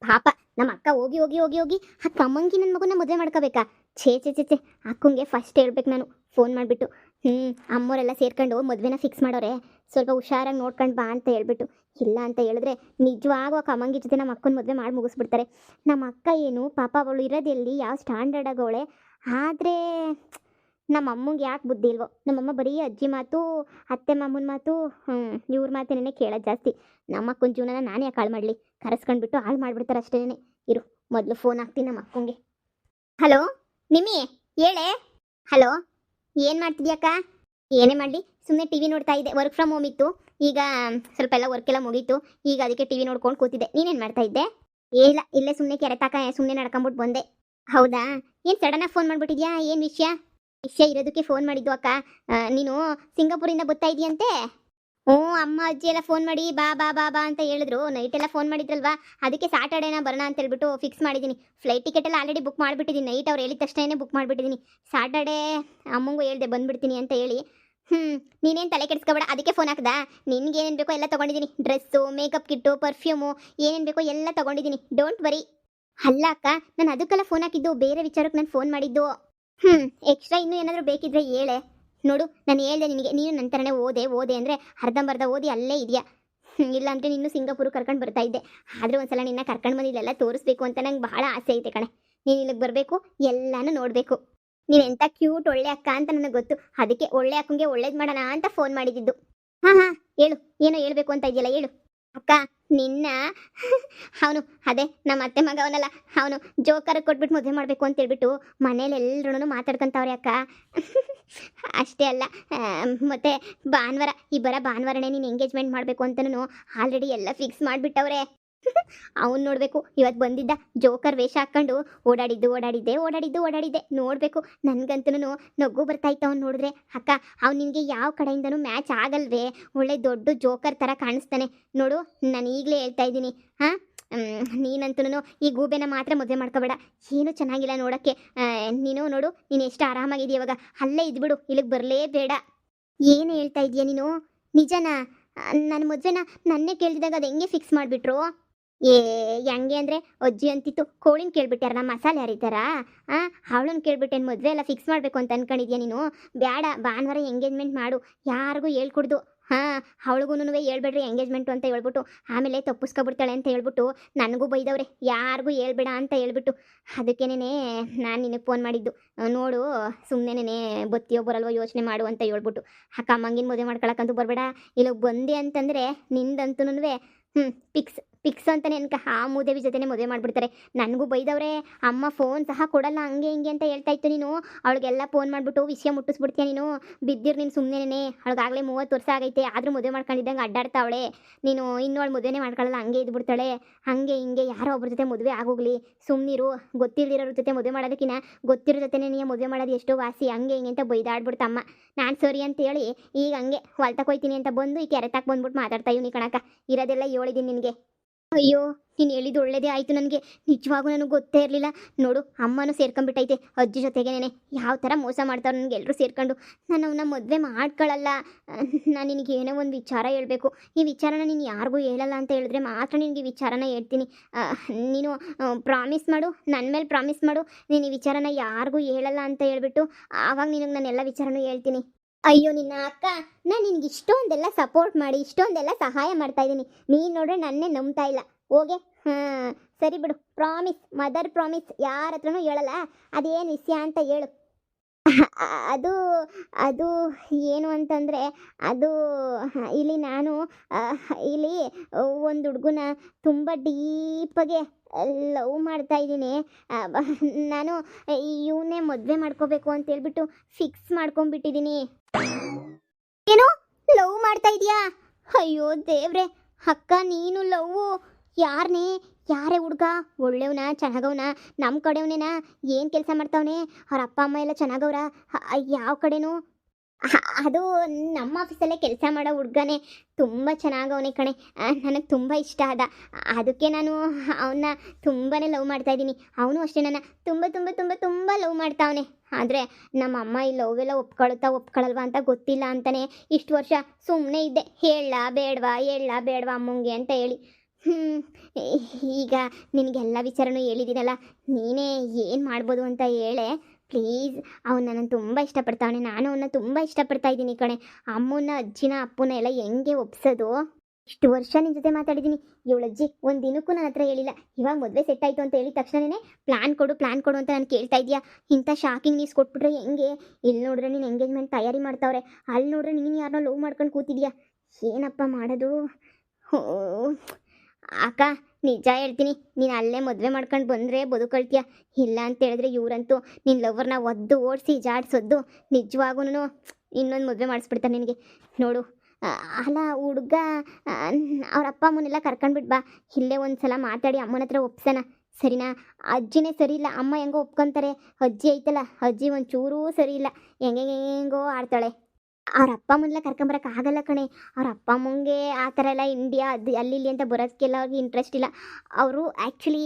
ಪಾಪ ನಮ್ಮ ಅಕ್ಕ ಹೋಗಿ ಹೋಗಿ ಹೋಗಿ ಹೋಗಿ ಆ ಕಮ್ಮಂಗಿ ನನ್ನ ಮಗುನ ಮದುವೆ ಮಾಡ್ಕೋಬೇಕಾ? ಛೇ ಛೇ ಛೇ ಛೇ, ಅಕ್ಕಂಗೆ ಫಸ್ಟ್ ಹೇಳ್ಬೇಕು ನಾನು ಫೋನ್ ಮಾಡಿಬಿಟ್ಟು. ಅಮ್ಮೋರೆಲ್ಲ ಸೇರ್ಕೊಂಡು ಮದುವೆನ ಫಿಕ್ಸ್ ಮಾಡೋರೆ, ಸ್ವಲ್ಪ ಹುಷಾರಾಗಿ ನೋಡ್ಕೊಂಡು ಬಾ ಅಂತ ಹೇಳ್ಬಿಟ್ಟು. ಇಲ್ಲ ಅಂತ ಹೇಳಿದ್ರೆ ನಿಜವಾಗೂ ಆ ಕಮ್ಮಂಗಿ ಜೊತೆ ನಮ್ಮ ಅಕ್ಕನ ಮದುವೆ ಮಾಡಿ ಮುಗಿಸ್ಬಿಡ್ತಾರೆ. ನಮ್ಮ ಅಕ್ಕ ಏನು ಪಾಪ, ಅವಳು ಇರೋದೆಲ್ಲಿ, ಯಾವ ಸ್ಟ್ಯಾಂಡರ್ಡ್ ಆಗೋಳೆ. ಆದರೆ ನಮ್ಮ ಅಮ್ಮಂಗೆ ಯಾಕೆ ಬುದ್ಧಿ ಇಲ್ವೋ, ನಮ್ಮಮ್ಮ ಬರೀ ಅಜ್ಜಿ ಮಾತು, ಅತ್ತೆ ಮಾಮನ ಮಾತು, ಇವ್ರ ಮಾತೇನೇ ಕೇಳೋದು ಜಾಸ್ತಿ. ನಮ್ಮ ಅಕ್ಕನ ಜೀವನನ ನಾನು ಯಾಕೆ ಹಾಳು ಮಾಡಲಿ, ಕರೆಸ್ಕೊಂಡ್ಬಿಟ್ಟು ಹಾಳು ಮಾಡಿಬಿಡ್ತಾರೆ ಅಷ್ಟೇನೆ. ಇರು, ಮೊದಲು ಫೋನ್ ಹಾಕ್ತೀನಿ ನಮ್ಮ ಅಕ್ಕಂಗೆ. ಹಲೋ ನಿಮ್ಮಿ, ಹೇಳೆ. ಹಲೋ, ಏನು ಮಾಡ್ತಿದ್ಯಾಕ್ಕ? ಏನೇ ಮಾಡಲಿ, ಸುಮ್ಮನೆ ಟಿ ವಿ ನೋಡ್ತಾ ಇದ್ದೆ. ವರ್ಕ್ ಫ್ರಮ್ ಹೋಮ್ ಇತ್ತು, ಈಗ ಸ್ವಲ್ಪ ಎಲ್ಲ ವರ್ಕ್ ಎಲ್ಲ ಮುಗೀತು. ಈಗ ಅದಕ್ಕೆ ಟಿ ವಿ ನೋಡ್ಕೊಂಡು ಕೂತಿದ್ದೆ. ನೀನೇನು ಮಾಡ್ತಾ ಇದ್ದೆ? ಇಲ್ಲ, ಇಲ್ಲೇ ಸುಮ್ಮನೆ ಕೆರೆ ತಾಕ ಸುಮ್ಮನೆ ನಡ್ಕೊಂಬಿಟ್ಟು ಬಂದೆ. ಹೌದಾ, ಏನು ಸಡನ್ನಾಗಿ ಫೋನ್ ಮಾಡಿಬಿಟ್ಟಿದ್ಯಾ? ಏನು ವಿಷಯ? ವಿಷಯ ಇರೋದಕ್ಕೆ ಫೋನ್ ಮಾಡಿದ್ದು ಅಕ್ಕ. ನೀನು ಸಿಂಗಾಪುರಿಂದ ಬರ್ತಾ ಇದೆಯಂತೆ. ಹ್ಞೂ, ಅಮ್ಮ ಅಜ್ಜಿ ಎಲ್ಲ ಫೋನ್ ಮಾಡಿ ಬಾ ಬಾ ಬಾ ಬಾ ಅಂತ ಹೇಳಿದ್ರು. ನೈಟೆಲ್ಲ ಫೋನ್ ಮಾಡಿದ್ರಲ್ವಾ, ಅದಕ್ಕೆ ಸ್ಯಾಟರ್ಡೇನ ಬರೋಣ ಅಂತ ಹೇಳ್ಬಿಟ್ಟು ಫಿಕ್ಸ್ ಮಾಡಿದ್ದೀನಿ. ಫ್ಲೈಟ್ ಟಿಕೆಟ್ ಎಲ್ಲ ಆಲ್ರೆಡಿ ಬುಕ್ ಮಾಡಿಬಿಟ್ಟಿದ್ದೀನಿ. ನೈಟ್ ಅವ್ರು ಹೇಳಿದ ತಕ್ಷಣ ಬುಕ್ ಮಾಡಿಬಿಟ್ಟಿದ್ದೀನಿ. ಸ್ಯಾಟರ್ಡೇ ಅಮ್ಮಂಗೂ ಹೇಳ್ದೆ ಬಂದುಬಿಡ್ತೀನಿ ಅಂತ ಹೇಳಿ. ನೀನೇನು ತಲೆ ಕೆಡಿಸ್ಕೊಬೇಡ, ಅದಕ್ಕೆ ಫೋನ್ ಹಾಕ್ದಾ. ನಿನ್ಗೆ ಏನೇನು ಬೇಕೋ ಎಲ್ಲ ತೊಗೊಂಡಿದ್ದೀನಿ. ಡ್ರೆಸ್ಸು, ಮೇಕಪ್ ಕಿಟ್ಟು, ಪರ್ಫ್ಯೂಮು, ಏನೇನು ಬೇಕೋ ಎಲ್ಲ ತೊಗೊಂಡಿದ್ದೀನಿ. Don't worry. ಅಲ್ಲ ಅಕ್ಕ, ನಾನು ಅದಕ್ಕೆಲ್ಲ ಫೋನ್ ಹಾಕಿದ್ದು, ಬೇರೆ ವಿಚಾರಕ್ಕೆ ನಾನು ಫೋನ್ ಮಾಡಿದ್ದು. ಎಕ್ಸ್ಟ್ರಾ ಇನ್ನೂ ಏನಾದರೂ ಬೇಕಿದ್ರೆ ಹೇಳೆ. ನೋಡು, ನಾನು ಹೇಳ್ದೆ ನಿನಗೆ, ನೀನು ನನ್ನ ಥರನೇ ಓದೆ ಅಂದರೆ ಅರ್ಧಂಬರ್ಧ ಓದಿ ಅಲ್ಲೇ ಇದೆಯಾ. ಇಲ್ಲಾಂದರೆ ನೀನು ಸಿಂಗಾಪುರ್ ಕರ್ಕೊಂಡು ಬರ್ತಾ ಇದ್ದೆ. ಆದರೆ ಒಂದ್ಸಲ ನಿನ್ನ ಕರ್ಕೊಂಡು ಬಂದು ಇಲ್ಲೆಲ್ಲ ತೋರಿಸ್ಬೇಕು ಅಂತ ನಂಗೆ ಭಾಳ ಆಸೆ ಐತೆ ಕಣೆ. ನೀನು ಇಲ್ಲಿಗೆ ಬರಬೇಕು, ಎಲ್ಲನೂ ನೋಡಬೇಕು. ನೀವೆಂಥ ಕ್ಯೂಟ್ ಒಳ್ಳೆ ಅಕ್ಕ ಅಂತ ನನಗೆ ಗೊತ್ತು. ಅದಕ್ಕೆ ಒಳ್ಳೆ ಅಕ್ಕಂಗೆ ಒಳ್ಳೇದು ಮಾಡೋಣ ಅಂತ ಫೋನ್ ಮಾಡಿದ್ದು. ಹಾಂ, ಹೇಳು, ಏನೋ ಹೇಳ್ಬೇಕು ಅಂತ ಇದೆಯಲ್ಲ, ಹೇಳು. ಅಕ್ಕ, ನಿನ್ನ ಅವನು ಅದೇ ನಮ್ಮ ಅತ್ತೆ ಮಗ ಅವನಲ್ಲ, ಅವನು ಜೋಕರ್ ಕೊಟ್ಬಿಟ್ಟು ಮದುವೆ ಮಾಡಬೇಕು ಅಂತ ಹೇಳ್ಬಿಟ್ಟು ಮನೇಲಿ ಎಲ್ಲರೂ ಮಾತಾಡ್ಕೊಂತವ್ರೆ ಅಕ್ಕ. ಅಷ್ಟೇ ಅಲ್ಲ, ಮತ್ತೆ ಭಾನುವಾರ, ಈ ಬರೋ ಭಾನುವಾರನೇ ನೀನು ಎಂಗೇಜ್ಮೆಂಟ್ ಮಾಡಬೇಕು ಅಂತನೂ ಆಲ್ರೆಡಿ ಎಲ್ಲ ಫಿಕ್ಸ್ ಮಾಡಿಬಿಟ್ಟವ್ರೆ. ಅವ್ನು ನೋಡಬೇಕು, ಇವತ್ತು ಬಂದಿದ್ದ ಜೋಕರ್ ವೇಷ ಹಾಕ್ಕೊಂಡು ಓಡಾಡಿದ್ದೆ ನೋಡಬೇಕು. ನನಗಂತೂ ನಗು ಬರ್ತಾಯಿತ್ತು ಅವ್ನು ನೋಡಿದ್ರೆ. ಅಕ್ಕ, ಅವ್ನು ನಿನಗೆ ಯಾವ ಕಡೆಯಿಂದನೂ ಮ್ಯಾಚ್ ಆಗಲ್ವೇ? ಒಳ್ಳೆ ದೊಡ್ಡ ಜೋಕರ್ ಥರ ಕಾಣಿಸ್ತಾನೆ ನೋಡು. ನಾನು ಈಗಲೇ ಹೇಳ್ತಾ ಇದ್ದೀನಿ. ನೀನಂತೂ ಈ ಗೂಬೆನ ಮಾತ್ರ ಮದುವೆ ಮಾಡ್ಕೋಬೇಡ, ಏನೂ ಚೆನ್ನಾಗಿಲ್ಲ ನೋಡೋಕ್ಕೆ. ನೀನು ನೋಡು, ನೀನು ಎಷ್ಟು ಆರಾಮಾಗಿದೆಯ ಇವಾಗ. ಅಲ್ಲೇ ಇದ್ಬಿಡು, ಇಲ್ಲಿಗೆ ಬರಲೇಬೇಡ. ಏನು ಹೇಳ್ತಾ ಇದೀಯ ನೀನು? ನಿಜನಾ? ನನ್ನ ಮದುವೆನ ನನ್ನೇ ಕೇಳಿದಾಗ ಅದು ಹೆಂಗೆ ಫಿಕ್ಸ್ ಮಾಡಿಬಿಟ್ರು? ಹೆಂಗೆ ಅಂದರೆ, ಅಜ್ಜಿ ಅಂತಿತ್ತು ಕೋಳಿನ ಕೇಳ್ಬಿಟ್ಟಾರ, ನಮ್ಮ ಮಸಾಲೆ ಹರಿತಾರ. ಅವಳನ್ನ ಕೇಳ್ಬಿಟ್ಟೇನು ಮದುವೆ ಎಲ್ಲ ಫಿಕ್ಸ್ ಮಾಡಬೇಕು ಅಂತ ಅನ್ಕೊಂಡಿದ್ಯಾ ನೀನು? ಬೇಡ, ಭಾನುವಾರ ಎಂಗೇಜ್ಮೆಂಟ್ ಮಾಡು, ಯಾರಿಗೂ ಹೇಳ್ಕೊಡ್ದು. ಅವಳಿಗೂ ಹೇಳ್ಬೇಡ್ರಿ ಎಂಗೇಜ್ಮೆಂಟು ಅಂತ ಹೇಳ್ಬಿಟ್ಟು, ಆಮೇಲೆ ತಪ್ಪಿಸ್ಕೊಬಿಡ್ತಾಳೆ ಅಂತ ಹೇಳ್ಬಿಟ್ಟು ನನಗೂ ಬೈದವ್ರೆ. ಯಾರಿಗೂ ಹೇಳ್ಬೇಡ ಅಂತ ಹೇಳ್ಬಿಟ್ಟು. ಅದಕ್ಕೇನೆ ನಾನು ನಿನಗೆ ಫೋನ್ ಮಾಡಿದ್ದು. ನೋಡು, ಸುಮ್ಮನೆ ಬತ್ತಿಯೋ ಬರಲ್ವೋ ಯೋಚನೆ ಮಾಡು ಅಂತ ಹೇಳ್ಬಿಟ್ಟು. ಅಮ್ಮಂಗಿನ ಮದುವೆ ಮಾಡ್ಕೊಳಕ್ಕಂತೂ ಬರಬೇಡ. ಇಲ್ಲಿಗೆ ಬಂದೆ ಅಂತಂದರೆ ನಿಂದಂತೂ ಪಿಕ್ಸ್ ಅಂತಲೇ ಅನ್ಕ, ಆ ಮೂದೇವಿ ಜೊತೆನೇ ಮದುವೆ ಮಾಡಿಬಿಡ್ತಾರೆ. ನನಗೂ ಬೈದವ್ರೆ. ಅಮ್ಮ ಫೋನ್ ಸಹ ಕೊಡಲ್ಲ, ಹಂಗೆ ಹಿಂಗೆ ಅಂತ ಹೇಳ್ತಾ ಇತ್ತು. ನೀನು ಅವಳಿಗೆಲ್ಲ ಫೋನ್ ಮಾಡಿಬಿಟ್ಟು ವಿಷಯ ಮುಟ್ಟಿಸ್ಬಿಡ್ತೀಯ ನೀನು. ಬಿದ್ದಿರು ನೀನು ಸುಮ್ಮನೆ. ಅವಳಿಗಾಗಲೇ 30 ವರ್ಷ ಆಗೈತೆ, ಆದರೂ ಮದುವೆ ಮಾಡ್ಕೊಂಡಿದ್ದಂಗೆ ಅಡ್ಡಾಡ್ತಾವಳೆ. ನೀನು ಇನ್ನೂ ಅವಳು ಮದುವೆನೇ ಮಾಡ್ಕೊಳ್ಳಲ್ಲ, ಹಂಗೆ ಇದ್ಬಿಡ್ತಾಳೆ. ಹಂಗೆ ಹಿಂಗೆ ಯಾರೋ ಒಬ್ಬರ ಜೊತೆ ಮದುವೆ ಆಗೋಗ್ಲಿ, ಸುಮ್ಮನಿರು. ಗೊತ್ತಿಲ್ದಿರೋರ ಜೊತೆ ಮದುವೆ ಮಾಡೋದಕ್ಕಿಂತ ಗೊತ್ತಿರೋ ಜೊತೆನೇ ನೀನು ಮದುವೆ ಮಾಡೋದು ಎಷ್ಟೋ ವಾಸಿ, ಹಂಗೆ ಹಿಂಗೆ ಅಂತ ಬೈದಾಡ್ಬಿಡ್ತಮ್ಮ. ನಾನು ಸರಿ ಅಂತೇಳಿ ಈಗ ಹಂಗೆ ಹೊಲ್ತಕ್ಕೋಯ್ತೀನಿ ಅಂತ ಬಂದು ಈ ಕೆರೆ ತಾಕ ಬಂದ್ಬಿಟ್ಟು ಮಾತಾಡ್ತಾ ಇವ್ನಿ ಕಣಕ್ಕ. ಇರೋದೆಲ್ಲ ಹೇಳಿದ್ದೀನಿ ನಿನಗೆ. ಅಯ್ಯೋ, ನೀನು ಹೇಳಿದ್ದು ಒಳ್ಳೇದೇ ಆಯಿತು. ನನಗೆ ನಿಜವಾಗೂ ನನಗೆ ಗೊತ್ತೇ ಇರಲಿಲ್ಲ. ನೋಡು, ಅಮ್ಮನೂ ಸೇರ್ಕೊಂಡ್ಬಿಟ್ಟೈತೆ ಅಜ್ಜಿ ಜೊತೆಗೇನೆ. ಯಾವ ಥರ ಮೋಸ ಮಾಡ್ತಾರೆ ನನಗೆ ಎಲ್ಲರೂ ಸೇರ್ಕೊಂಡು. ನಾನು ಅವನ್ನ ಮದುವೆ ಮಾಡ್ಕೊಳ್ಳಲ್ಲ. ನಾನು ನಿನಗೆ ಏನೋ ಒಂದು ವಿಚಾರ ಹೇಳಬೇಕು. ಈ ವಿಚಾರನ ನೀನು ಯಾರಿಗೂ ಹೇಳಲ್ಲ ಅಂತ ಹೇಳಿದ್ರೆ ಮಾತ್ರ ನಿನಗೆ ಈ ವಿಚಾರನ ಹೇಳ್ತೀನಿ. ನೀನು ಪ್ರಾಮಿಸ್ ಮಾಡು, ನನ್ನ ಮೇಲೆ ಪ್ರಾಮಿಸ್ ಮಾಡು, ನೀನು ಈ ವಿಚಾರನ ಯಾರಿಗೂ ಹೇಳಲ್ಲ ಅಂತ ಹೇಳ್ಬಿಟ್ಟು. ಆವಾಗ ನಿನಗೆ ನಾನು ಎಲ್ಲ ವಿಚಾರನೂ ಹೇಳ್ತೀನಿ. ಅಯ್ಯೋ ನಿನ್ನ ಅಕ್ಕ, ನಾನು ನಿನಗೆ ಇಷ್ಟೊಂದೆಲ್ಲ ಸಪೋರ್ಟ್ ಮಾಡಿ ಇಷ್ಟೊಂದೆಲ್ಲ ಸಹಾಯ ಮಾಡ್ತಾ ಇದ್ದೀನಿ. ನೀನು ನೋಡ್ರೆ ನನ್ನೇ ನಂಬ್ತಾ ಇಲ್ಲ. ಹೋಗೆ, ಸರಿ ಬಿಡು. ಪ್ರಾಮಿಸ್, ಮದರ್ ಪ್ರಾಮಿಸ್, ಯಾರ ಹತ್ರನೂ ಹೇಳಲ್ಲ. ಅದೇನು ವಿಷಯ ಅಂತ ಹೇಳು. ಅದು ಅದು ಏನು ಅಂತಂದರೆ, ಅದು ಇಲ್ಲಿ ನಾನು ಇಲ್ಲಿ ಒಂದು ಹುಡುಗನ ತುಂಬ ಡೀಪಾಗೆ ಲವ್ ಮಾಡ್ತಾ ಇದ್ದೀನಿ. ನಾನು ಇವನ್ನೇ ಮದುವೆ ಮಾಡ್ಕೋಬೇಕು ಅಂತ ಹೇಳ್ಬಿಟ್ಟು ಫಿಕ್ಸ್ ಮಾಡ್ಕೊಂಡ್ಬಿಟ್ಟಿದ್ದೀನಿ. ಏನು, ಲವ್ ಮಾಡ್ತಾ ಇದೀಯಾ? ಅಯ್ಯೋ ದೇವ್ರೆ, ಅಕ್ಕ ನೀನು ಲವ್? ಯಾರೇ ಹುಡುಗ? ಒಳ್ಳೆಯವನ, ಚೆನ್ನಾಗವನ, ನಮ್ಮ ಕಡೆಯವನೇನಾ? ಏನು ಕೆಲಸ ಮಾಡ್ತಾವನೆ? ಅವ್ರ ಅಪ್ಪ ಅಮ್ಮ ಎಲ್ಲ ಚೆನ್ನಾಗವ್ರ? ಯಾವ ಕಡೆನೂ? ಅದು ನಮ್ಮ ಆಫೀಸಲ್ಲೇ ಕೆಲಸ ಮಾಡೋ ಹುಡುಗನೇ. ತುಂಬ ಚೆನ್ನಾಗವನೇ ಕಣೆ. ನನಗೆ ತುಂಬ ಇಷ್ಟ ಆದ. ಅದಕ್ಕೆ ನಾನು ಅವನ್ನ ತುಂಬಾ ಲವ್ ಮಾಡ್ತಾಯಿದ್ದೀನಿ. ಅವನು ಅಷ್ಟೇ ನನ್ನ ತುಂಬ ತುಂಬ ತುಂಬ ತುಂಬ ಲವ್ ಮಾಡ್ತಾವನೆ. ಆದರೆ ನಮ್ಮ ಅಮ್ಮ ಈ ಲವ್ ಎಲ್ಲ ಒಪ್ಕೊಳ್ಳಲ್ವಾ ಅಂತ ಗೊತ್ತಿಲ್ಲ ಅಂತಲೇ ಇಷ್ಟು ವರ್ಷ ಸುಮ್ಮನೆ ಇದ್ದೆ. ಹೇಳ ಬೇಡವಾ ಅಮ್ಮಂಗೆ ಅಂತ ಹೇಳಿ. ಹ್ಞೂ ಈಗ ನಿನಗೆಲ್ಲ ವಿಚಾರನೂ ಹೇಳಿದ್ದೀನಲ್ಲ, ನೀನೇ ಏನು ಮಾಡ್ಬೋದು ಅಂತ ಹೇಳೆ ಪ್ಲೀಸ್. ಅವ್ನು ನನ್ನನ್ನು ತುಂಬ ಇಷ್ಟಪಡ್ತಾವನೆ, ನಾನು ಅವನ್ನ ತುಂಬ ಇಷ್ಟಪಡ್ತಾ ಇದ್ದೀನಿ ಕಣೆ. ಅಮ್ಮನ ಅಜ್ಜಿನ ಅಪ್ಪನ ಎಲ್ಲ ಹೆಂಗೆ ಒಪ್ಸೋದು? ಇಷ್ಟು ವರ್ಷ ನಿನ್ನ ಜೊತೆ ಮಾತಾಡಿದ್ದೀನಿ, ಇವಳಜ್ಜಿ ಒಂದು ದಿನಕ್ಕೂ ನನ್ನ ಹತ್ರ ಹೇಳಿಲ್ಲ. ಇವಾಗ ಮದುವೆ ಸೆಟ್ ಆಯಿತು ಅಂತ ಹೇಳಿದ ತಕ್ಷಣನೇ ಪ್ಲ್ಯಾನ್ ಕೊಡು ಅಂತ ನಾನು ಕೇಳ್ತಾ ಇದೆಯಾ? ಇಂಥ ಶಾಕಿಂಗ್ ನ್ಯೂಸ್ ಕೊಟ್ಬಿಟ್ರೆ ಹೆಂಗೆ? ಇಲ್ಲಿ ನೋಡ್ರೆ ನೀನು ಎಂಗೇಜ್ಮೆಂಟ್ ತಯಾರಿ ಮಾಡ್ತಾವ್ರೆ, ಅಲ್ಲಿ ನೋಡ್ರೆ ನೀನು ಯಾರನ್ನೋ ಲವ್ ಮಾಡ್ಕೊಂಡು ಕೂತಿದ್ಯಾ. ಏನಪ್ಪ ಮಾಡೋದು? ಹೋ ಅಕ್ಕ, ನಿಜ ಹೇಳ್ತೀನಿ, ನೀನು ಅಲ್ಲೇ ಮದುವೆ ಮಾಡ್ಕೊಂಡು ಬಂದರೆ ಬದುಕೊಳ್ತೀಯ. ಇಲ್ಲ ಅಂತ ಹೇಳಿದ್ರೆ ಇವರಂತೂ ನಿನ್ನ ಲವ್ವರ್ನ ಒದ್ದು ಓಡಿಸಿ ಜಾಡ್ಸೊದ್ದು ನಿಜವಾಗೂ ಇನ್ನೊಂದು ಮದುವೆ ಮಾಡಿಸ್ಬಿಡ್ತಾರೆ ನಿನಗೆ. ನೋಡು, ಅಲ್ಲ ಹುಡುಗ ಅವ್ರ ಅಪ್ಪ ಅಮ್ಮನೆಲ್ಲ ಕರ್ಕೊಂಡ್ಬಿಟ್ಟು ಬಾ, ಇಲ್ಲೇ ಒಂದು ಸಲ ಮಾತಾಡಿ ಅಮ್ಮನ ಹತ್ರ ಒಪ್ಸೋಣ, ಸರಿನಾ? ಅಜ್ಜಿನೇ ಸರಿ ಇಲ್ಲ, ಅಮ್ಮ ಹೆಂಗೋ ಒಪ್ಕೊತಾರೆ. ಅಜ್ಜಿ ಐತಲ್ಲ, ಅಜ್ಜಿ ಒಂಚೂರೂ ಸರಿ ಇಲ್ಲ, ಹೆಂಗೋ ಆಡ್ತಾಳೆ. ಅವ್ರ ಅಪ್ಪ ಅಮ್ಮನ್ನೆಲ್ಲ ಕರ್ಕೊಂಬರಕ್ಕೆ ಆಗಲ್ಲ ಕಣೆ. ಅವ್ರ ಅಪ್ಪ ಅಮ್ಮಂಗೆ ಆ ಥರ ಎಲ್ಲ ಇಂಡಿಯಾ ಅದು ಅಲ್ಲಿ ಇಲ್ಲಿ ಅಂತ ಬರೋದಕ್ಕೆಲ್ಲ ಅವ್ರಿಗೆ ಇಂಟ್ರೆಸ್ಟ್ ಇಲ್ಲ. ಅವರು ಆ್ಯಕ್ಚುಲಿ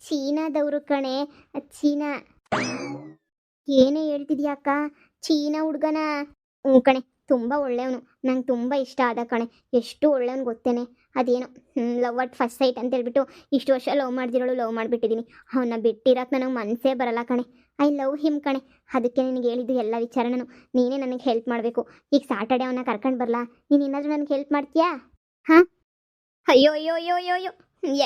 ಚೀನಾದವರು ಕಣೆ. ಚೀನಾ ಏನೇ ಹೇಳ್ತಿದ್ಯಾ ಅಕ್ಕ? ಚೀನಾ ಹುಡುಗನ? ಹ್ಞೂ ಕಣೆ, ತುಂಬ ಒಳ್ಳೆಯವನು, ನಂಗೆ ತುಂಬ ಇಷ್ಟ ಆದ ಕಣೆ. ಎಷ್ಟು ಒಳ್ಳೆಯವನು ಗೊತ್ತೇನೆ. ಅದೇನು ಲವ್ ಅಟ್ ಫಸ್ಟ್ ಸೈಟ್ ಅಂತ ಹೇಳ್ಬಿಟ್ಟು ಇಷ್ಟು ವರ್ಷ ಲವ್ ಮಾಡ್ದಿರೋಳು ಲವ್ ಮಾಡಿಬಿಟ್ಟಿದ್ದೀನಿ. ಅವನ್ನ ಬಿಟ್ಟಿರೋಕೆ ನನಗೆ ಮನಸ್ಸೇ ಬರಲ್ಲ ಕಣೆ. ಐ ಲವ್ ಹಿಮ್ ಕಣೆ. ಅದಕ್ಕೆ ನಿನಗೆ ಹೇಳಿದ್ದು ಎಲ್ಲ ವಿಚಾರನೂ ನೀನೇ ನನಗೆ ಹೆಲ್ಪ್ ಮಾಡಬೇಕು. ಈಗ ಸಾಟರ್ಡೆ ಅವನ್ನ ಕರ್ಕೊಂಡು ಬರಲಾ? ನೀನು ಏನಾದರೂ ನನಗೆ ಹೆಲ್ಪ್ ಮಾಡ್ತೀಯಾ? ಹಾಂ? ಅಯ್ಯೋ ಅಯ್ಯೋ ಅಯ್ಯೋ ಅಯ್ಯೋ ಅಯ್ಯೋ,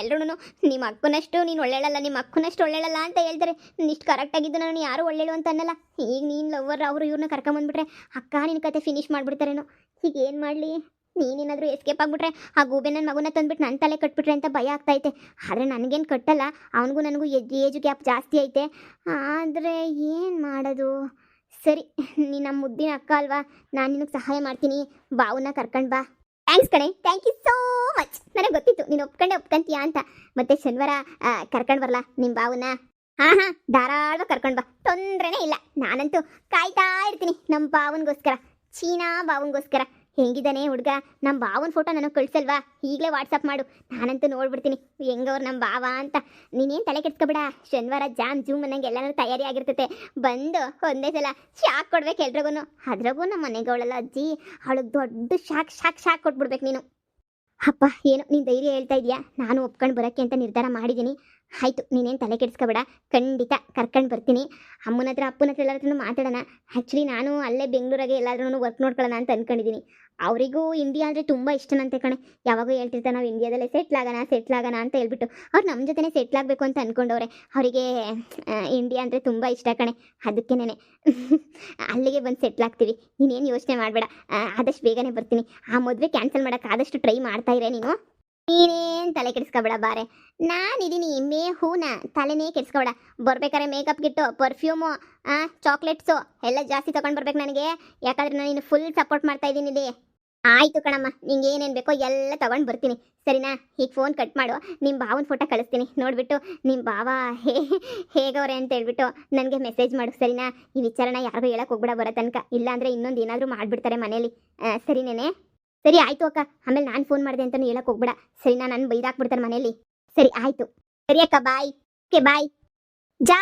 ಎಲ್ಲರೂ ನಿಮ್ಮ ಅಕ್ಕನಷ್ಟು ನೀನು ಒಳ್ಳೆಯಲ್ಲ, ನಿಮ್ಮ ಅಕ್ಕನಷ್ಟು ಒಳ್ಳೆಯಲ್ಲ ಅಂತ ಹೇಳ್ತಾರೆ. ಇಷ್ಟು ಕರೆಕ್ಟಾಗಿದ್ದು ನಾನು ಯಾರು ಒಳ್ಳೆಯಳು ಅಂತ ಅನ್ನಲ್ಲ. ಈಗ ನೀನು ಲವ್ವರ್ ಅವರು ಇವ್ರನ್ನ ಕರ್ಕೊಂಬಂದ್ಬಿಟ್ರೆ ಅಕ್ಕ ನಿನ್ನ ಕತೆ ಫಿನಿಷ್ ಮಾಡಿಬಿಡ್ತಾರೇನೋ. ಈಗ ಏನು ಮಾಡಲಿ? ನೀನೇನಾದರೂ ಎಸ್ಕೇಪ್ ಆಗಿಬಿಟ್ರೆ ಆ ಗೂಬೆ ನನ್ನ ಮಗುನ ತಂದುಬಿಟ್ಟು ನನ್ನ ತಲೆ ಕಟ್ಬಿಟ್ರೆ ಅಂತ ಭಯ ಆಗ್ತೈತೆ. ಆದರೆ ನನಗೇನು ಕಟ್ಟಲ್ಲ, ಅವನಿಗೂ ನನಗೂ ಏಜ್ ಗ್ಯಾಪ್ ಜಾಸ್ತಿ ಐತೆ. ಆದರೆ ಏನು ಮಾಡೋದು? ಸರಿ, ನೀನು ನಮ್ಮ ಮುದ್ದಿನ ಅಕ್ಕ ಅಲ್ವಾ, ನಾನು ನಿನಗೆ ಸಹಾಯ ಮಾಡ್ತೀನಿ. ಬಾವನ್ನ ಕರ್ಕೊಂಡು ಬಾ. ಥ್ಯಾಂಕ್ಸ್ ಕಣೆ, ಥ್ಯಾಂಕ್ ಯು ಸೋ ಮಚ್. ನನಗೆ ಗೊತ್ತಿತ್ತು ನೀನು ಒಪ್ಕೊಂತೀಯಾ ಅಂತ. ಮತ್ತೆ ಶನಿವಾರ ಕರ್ಕೊಂಡು ಬರಲಾ ನಿಮ್ಮ ಬಾವನ್ನ? ಹಾಂ ಧಾರಾಳವಾಗಿ ಕರ್ಕೊಂಡು ಬಾ, ತೊಂದರೆನೇ ಇಲ್ಲ. ನಾನಂತೂ ಕಾಯ್ತಾ ಇರ್ತೀನಿ ನಮ್ಮ ಬಾವನಿಗೋಸ್ಕರ, ಚೀನಾ ಬಾವನಿಗೋಸ್ಕರ. ಹೆಂಗಿದ್ದಾನೆ ಹುಡುಗ? ನಮ್ಮ ಬಾವನ ಫೋಟೋ ನನಗೆ ಕಳಿಸಲ್ವಾ? ಈಗಲೇ ವಾಟ್ಸಪ್ ಮಾಡು, ನಾನಂತೂ ನೋಡ್ಬಿಡ್ತೀನಿ ಹೆಂಗವ್ರು ನಮ್ಮ ಬಾವ ಅಂತ. ನೀನೇನು ತಲೆ ಕೆಡ್ಸ್ಕೊಬೇಡ, ಶನಿವಾರ ಜಾಮ್ ಜೂಮ್ ಅನ್ನಂಗೆ ಎಲ್ಲನೂ ತಯಾರಿ ಆಗಿರ್ತೈತೆ. ಬಂದು ಒಂದೇ ಸಲ ಶಾಕ್ ಕೊಡ್ಬೇಕು ಎಲ್ರಿಗೂ. ಅದ್ರಾಗೂ ನಮ್ಮ ಮನೆಗಳಲ್ಲ ಅಜ್ಜಿ, ಅವಳಿಗೆ ದೊಡ್ಡ ಶಾಕ್ ಕೊಟ್ಬಿಡ್ಬೇಕು ನೀನು. ಅಪ್ಪ, ಏನು ನೀನು ಧೈರ್ಯ ಹೇಳ್ತಾ ಇದೆಯಾ? ನಾನು ಒಪ್ಕೊಂಡು ಬರೋಕ್ಕೆ ಅಂತ ನಿರ್ಧಾರ ಮಾಡಿದ್ದೀನಿ. ಆಯಿತು, ನೀನೇನು ತಲೆ ಕೆಡಿಸ್ಕೊಬೇಡ, ಖಂಡಿತ ಕರ್ಕೊಂಡು ಬರ್ತೀನಿ. ಅಮ್ಮನ ಹತ್ರ ಅಪ್ಪನ ಹತ್ರ ಎಲ್ಲರ ಹತ್ರನೂ ಮಾತಾಡೋಣ. ಆ್ಯಕ್ಚುಲಿ ನಾನು ಅಲ್ಲೇ ಬೆಂಗಳೂರಾಗೆ ಎಲ್ಲಾದ್ರೂ ವರ್ಕ್ ನೋಡ್ಕೊಳ್ಳೋಣ ಅಂತ ಅಂದ್ಕೊಂಡಿದ್ದೀನಿ. ಅವರಿಗೂ ಇಂಡಿಯಾ ಅಂದರೆ ತುಂಬ ಇಷ್ಟನಂತೆ ಕಣೆ. ಯಾವಾಗೂ ಹೇಳ್ತಿರ್ತಾರೆ ನಾವು ಇಂಡಿಯಾದಲ್ಲೇ ಸೆಟ್ಲ್ ಆಗೋಣ ಅಂತ ಹೇಳ್ಬಿಟ್ಟು. ಅವ್ರು ನಮ್ಮ ಜೊತೆನೇ ಸೆಟ್ಲ್ ಆಗಬೇಕು ಅಂತ ಅಂದ್ಕೊಂಡವ್ರೆ. ಅವರಿಗೆ ಇಂಡಿಯಾ ಅಂದರೆ ತುಂಬ ಇಷ್ಟ ಕಣೆ. ಅದಕ್ಕೇನೆ ಅಲ್ಲಿಗೆ ಬಂದು ಸೆಟ್ಲ್ ಆಗ್ತೀವಿ. ನೀನೇನು ಯೋಚನೆ ಮಾಡಬೇಡ, ಆದಷ್ಟು ಬೇಗನೆ ಬರ್ತೀನಿ. ಆ ಮದುವೆ ಕ್ಯಾನ್ಸಲ್ ಮಾಡೋಕ್ಕೆ ಆದಷ್ಟು ಟ್ರೈ ಮಾಡ್ತಾ ಇರೇ ನೀನು. ನೀನೇನು ತಲೆ ಕೆಡಿಸ್ಕೊಬೇಡ ಬಾರೆ, ನಾನಿದ್ದೀನಿ. ಹೂನ ತಲೆನೇ ಕೆಡಿಸ್ಕೊಬೇಡ. ಬರ್ಬೇಕಾದ್ರೆ ಮೇಕಪ್ ಕಿಟ್ಟು, ಪರ್ಫ್ಯೂಮು, ಚಾಕ್ಲೇಟ್ಸು ಎಲ್ಲ ಜಾಸ್ತಿ ತೊಗೊಂಡು ಬರ್ಬೇಕು ನನಗೆ. ಯಾಕಂದರೆ ನಾನು ಇನ್ನು ಫುಲ್ ಸಪೋರ್ಟ್ ಮಾಡ್ತಾ ಇದ್ದೀನಿ ಇಲ್ಲಿ. ಆಯಿತು ಕಣಮ್ಮ, ನಿಂಗೆ ಏನೇನು ಬೇಕೋ ಎಲ್ಲ ತೊಗೊಂಡು ಬರ್ತೀನಿ, ಸರಿನಾ? ಈಗ ಫೋನ್ ಕಟ್ ಮಾಡು, ನಿಮ್ಮ ಬಾವನ ಫೋಟೋ ಕಳಿಸ್ತೀನಿ. ನೋಡಿಬಿಟ್ಟು ನಿಮ್ಮ ಬಾವ ಹೇಗವ್ರೆ ಅಂತ ಹೇಳ್ಬಿಟ್ಟು ನನಗೆ ಮೆಸೇಜ್ ಮಾಡು, ಸರಿನಾ? ಈ ವಿಚಾರನ ಯಾರಿಗೂ ಹೇಳಕ್ಕೆ ಹೋಗ್ಬಿಡ ಬರೋ ತನಕ, ಇಲ್ಲಾಂದರೆ ಇನ್ನೊಂದು ಏನಾದರೂ ಮಾಡಿಬಿಡ್ತಾರೆ ಮನೇಲಿ. ಸರಿನೇನೆ? ಸರಿ ಆಯಿತು ಅಕ್ಕ, ಆಮೇಲೆ ನಾನು ಫೋನ್ ಮಾಡಿದೆ ಅಂತಲೂ ಹೇಳಕ್ಕೆ ಹೋಗ್ಬೇಡ, ಸರಿನಾ? ನಾನು ಬೈದಾಕ್ಬಿಡ್ತಾರೆ ಮನೇಲಿ. ಸರಿ ಆಯಿತು. ಸರಿ ಅಕ್ಕ, ಬಾಯ್. Okay bye. ಜಾ